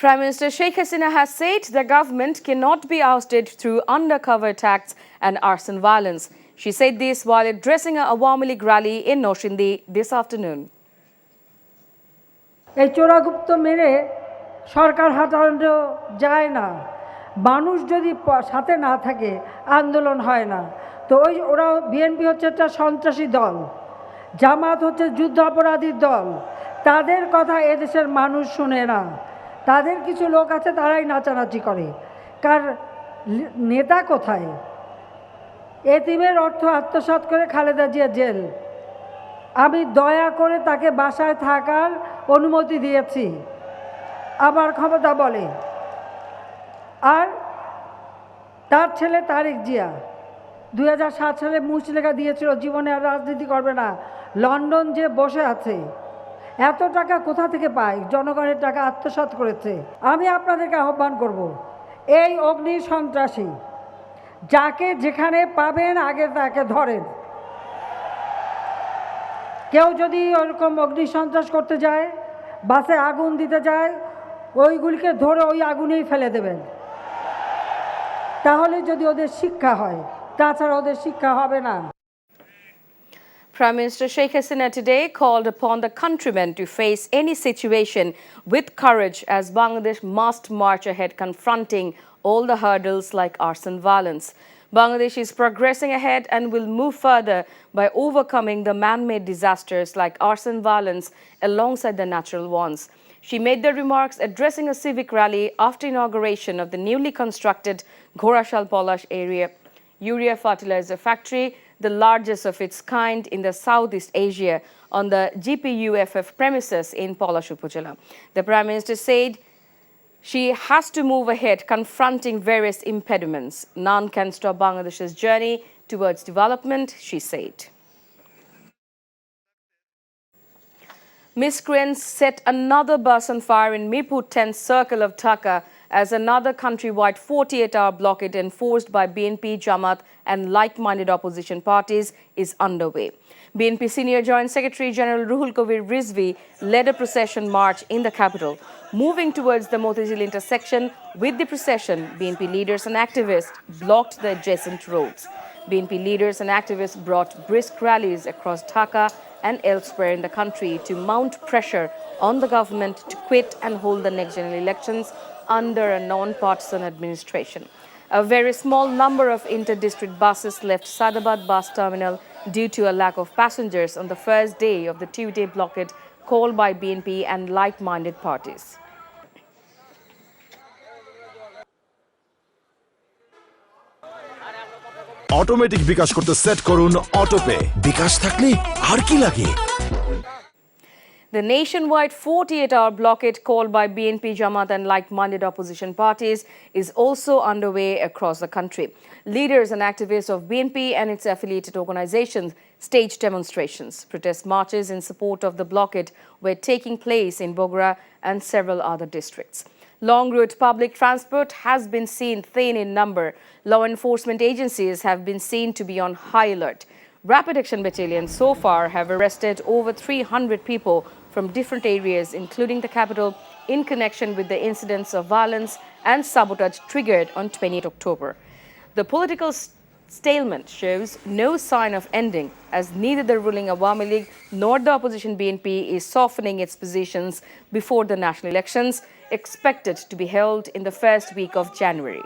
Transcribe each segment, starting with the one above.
Prime Minister Sheikh Hasina has said the government cannot be ousted through undercover attacks and arson violence. She said this while addressing a Awami League rally in Noshindi this afternoon. এই চোরাগুপ্ত মেরে সরকার হাঁটানো যায় না, মানুষ যদি সাথে না থাকে আন্দোলন হয় না। তো ওরা বিএনপি হচ্ছে একটা সন্ত্রাসী দল, জামাত হচ্ছে যুদ্ধ অপরাধীর দল, তাদের কথা এদেশের মানুষ শুনে না। তাদের কিছু লোক আছে তারাই নাচানাচি করে। কার নেতা কোথায়? এতিমের অর্থ আত্মসাৎ করে খালেদা জিয়া জেল। আমি দয়া করে তাকে বাসায় থাকার অনুমতি দিয়েছি, আমার ক্ষমতা বলে। আর তার ছেলে তারেক জিয়া 2007 সালে মুচলেখা দিয়েছিল জীবনে আর রাজনীতি করবে না, লন্ডন যে বসে আছে। এত টাকা কোথা থেকে পায়? জনগণের টাকা আত্মসাৎ করেছে। আমি আপনাদেরকে আহ্বান করব, এই অগ্নি সন্ত্রাসী যাকে যেখানে পাবেন আগে তাকে ধরেন। কেউ যদি ওরকম অগ্নি সন্ত্রাস করতে যায়, বাসে আগুন দিতে যায়, ওইগুলিকে ধরে ওই আগুনেই ফেলে দেবেন। তাহলে যদি ওদের শিক্ষা হয়, তাছাড়া ওদের শিক্ষা হবে না। Prime Minister Sheikh Hasina today called upon the countrymen to face any situation with courage as Bangladesh must march ahead confronting all the hurdles like arson violence. Bangladesh is progressing ahead and will move further by overcoming the man-made disasters like arson violence alongside the natural ones. She made the remarks addressing a civic rally after inauguration of the newly constructed Ghorashal Polash area urea fertilizer factory, the largest of its kind in the Southeast Asia, on the GPUFF premises in Polash Upazila. The Prime Minister said she has to move ahead confronting various impediments. None can stop Bangladesh's journey towards development, she said. Miscreants set another bus on fire in Mirpur 10th circle of Dhaka as another countrywide 48-hour blockade enforced by BNP, Jamaat and like-minded opposition parties is underway. BNP Senior Joint Secretary General Ruhul Kabir Rizvi led a procession march in the capital. Moving towards the Motizil intersection with the procession, BNP leaders and activists blocked the adjacent roads. BNP leaders and activists brought brisk rallies across Dhaka and elsewhere in the country to mount pressure on the government to quit and hold the next general elections under a non-partisan administration. A very small number of inter-district buses left Sadabad bus terminal due to a lack of passengers on the first day of the two-day blockade called by BNP and like-minded parties. Automatic bKash করতে set করুন autopay. বিকাশ থাকলে আর কি লাগে? The nationwide 48-hour blockade called by BNP, Jamaat and like-minded opposition parties is also underway across the country. Leaders and activists of BNP and its affiliated organizations staged demonstrations. Protest marches in support of the blockade were taking place in Bogra and several other districts. Long route public transport has been seen thin in number. Law enforcement agencies have been seen to be on high alert. Rapid Action Battalion so far have arrested over 300 people from different areas, including the capital, in connection with the incidents of violence and sabotage triggered on 20th October. The political stalemate shows no sign of ending, as neither the ruling Awami League nor the opposition BNP is softening its positions before the national elections, expected to be held in the first week of January.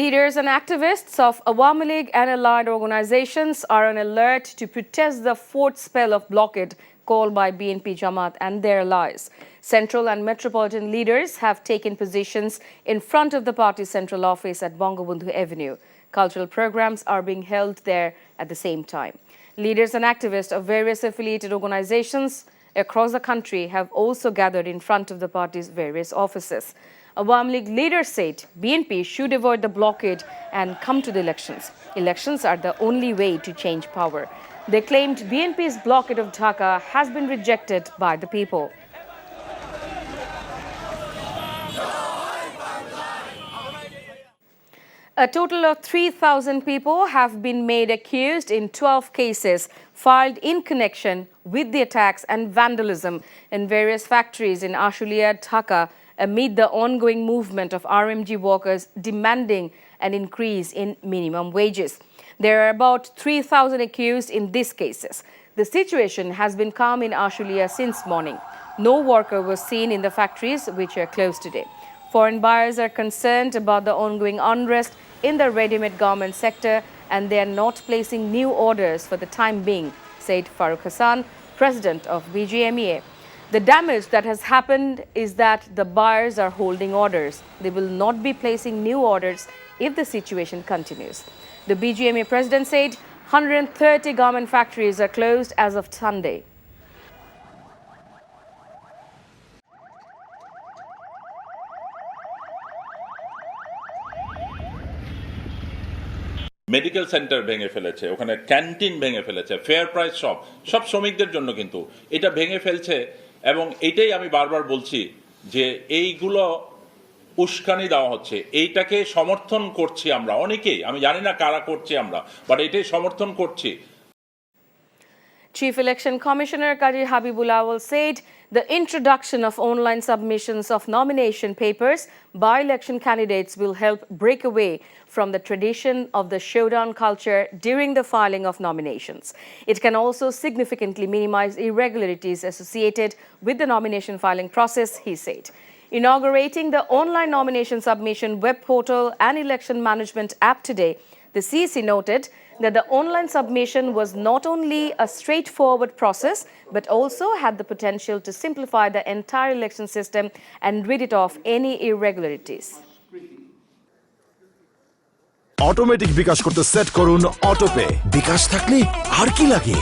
Leaders and activists of Awami League and allied organizations are on alert to protest the fourth spell of blockade called by BNP, Jamaat and their allies. Central and metropolitan leaders have taken positions in front of the party's central office at Bangabandhu Avenue. Cultural programs are being held there at the same time. Leaders and activists of various affiliated organizations across the country have also gathered in front of the party's various offices. Awami League leaders said BNP should avoid the blockade and come to the elections. Elections are the only way to change power. They claimed BNP's blockade of Dhaka has been rejected by the people. A total of 3,000 people have been made accused in 12 cases filed in connection with the attacks and vandalism in various factories in Ashulia, Dhaka, amid the ongoing movement of RMG workers demanding an increase in minimum wages. There are about 3,000 accused in these cases. The situation has been calm in Ashulia since morning. No worker was seen in the factories, which are closed today. Foreign buyers are concerned about the ongoing unrest in the ready-made garment sector, and they are not placing new orders for the time being, said Farooq Hassan, president of BGMEA. The damage that has happened is that the buyers are holding orders. They will not be placing new orders if the situation continues. The BGMEA president said 130 garment factories are closed as of Sunday. Medical centre ভেঙে ফেলেছে, ওখানে canteen ভেঙে ফেলেছে, fair price সব শ্রমিকদের জন্য কিন্তু এটা ভেঙে ফেলছে। এবং এটাই আমি বারবার বলছি যে এইগুলো উস্কানি দেওয়া হচ্ছে, এইটাকে সমর্থন করছি আমরা অনেকেই, আমি জানি না কারা করছি আমরা, বাট এটাই সমর্থন করছি। Chief Election Commissioner Kaji Habibullah said the introduction of online submissions of nomination papers by election candidates will help break away from the tradition of the showdown culture during the filing of nominations. It can also significantly minimize irregularities associated with the nomination filing process, he said. Inaugurating the online nomination submission web portal and election management app today, the CEC noted that the online submission was not only a straightforward process, but also had the potential to simplify the entire election system and rid it of any irregularities. Automatic bKash করতে set করুন autopay. বিকাশ থাকলে আর কি লাগে।